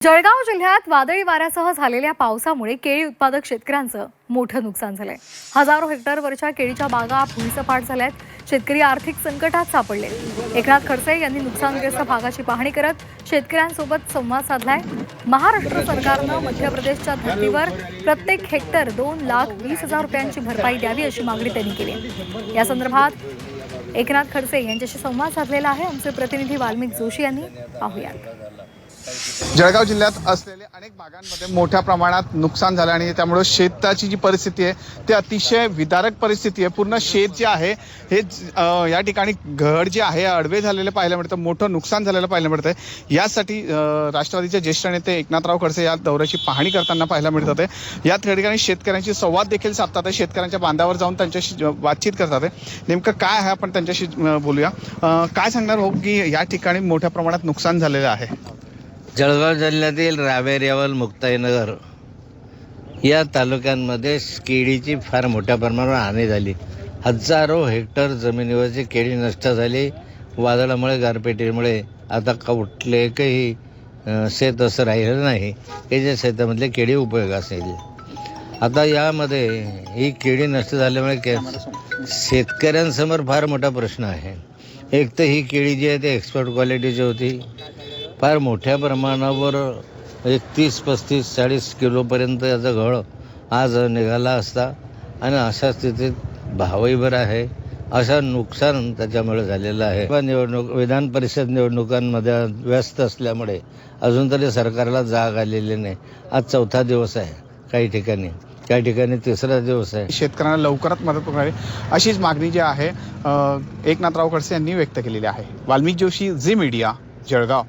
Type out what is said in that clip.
जळगाव जिल्ह्यात वादळी वाऱ्यासह झालेल्या पावसामुळे केळी उत्पादक शेतकऱ्यांचं मोठं नुकसान झालंय। हजारो हेक्टरवरच्या केळीच्या बागा भुईसपाट झाल्यात। शेतकरी आर्थिक संकटात सापडले। एकनाथ खडसे यांनी नुकसानग्रस्त भागाची पाहणी करत शेतकऱ्यांसोबत संवाद साधलाय। महाराष्ट्र सरकारनं मध्य प्रदेशच्या धर्तीवर प्रत्येक हेक्टर 2,20,000 रुपयांची भरपाई द्यावी अशी मागणी त्यांनी केली। या संदर्भात एकनाथ खडसे यांच्याशी संवाद साधलेला आहे आमचे प्रतिनिधी वाल्मिक जोशी यांनी। पाहूयात। जळगाव जिल्ह्यात असलेले अनेक भागांमध्ये मोठ्या प्रमाणात नुकसान झालं आणि त्यामुळे शेताची जी परिस्थिती आहे ती अतिशय विदारक परिस्थिती आहे। पूर्ण शेत जे आहे हे या ठिकाणी घड जे आहे अडवे झालेले पाहायला मिळतं, मोठं नुकसान झालेलं पाहायला मिळतंय। यासाठी राष्ट्रवादीचे ज्येष्ठ नेते एकनाथराव खडसे या दौऱ्याची पाहणी करताना पाहायला मिळतात। या ठिकाणी शेतकऱ्यांशी संवाद देखील साधतात, शेतकऱ्यांच्या बांधावर जाऊन त्यांच्याशी बातचीत करतात। नेमकं काय आहे आपण त्यांच्याशी बोलूया। काय सांगणार हो की या ठिकाणी मोठ्या प्रमाणात नुकसान झालेलं आहे? जळगाव जिल्ह्यातील रावेर मुक्ताईनगर या तालुक्यांमध्ये केळीची फार मोठ्या प्रमाणावर हानी झाली। हजारो हेक्टर जमिनीवरची केळी नष्ट झाली। वादळामुळे गारपिटीमुळे आता कुठले काही शेत असं राहिलं नाही की ज्या शेतामधले केळी उपयोगास येईल। आता यामध्ये ही केळी नष्ट झाल्यामुळे शेतकऱ्यांसमोर फार मोठा प्रश्न आहे। एक तर ही केळी जी आहे ती एक्सपोर्ट क्वालिटीची होती, फार मोठ्या प्रमाणावर 30-35-40 किलोपर्यंत याचा घड आज निघाला असता आणि अशा स्थितीत भावही बरं आहे। अशा नुकसान त्याच्यामुळे झालेलं आहे। विधान परिषद निवडणुकांमध्ये व्यस्त असल्यामुळे अजून तरी सरकारला जाग आलेली नाही। आज 4था दिवस आहे, काही ठिकाणी 3रा दिवस आहे। शेतकऱ्यांना लवकरात मदत करावी अशीच मागणी जी आहे एकनाथराव खडसे यांनी व्यक्त केलेली आहे। वाल्मिक जोशी, झी मीडिया, जळगाव।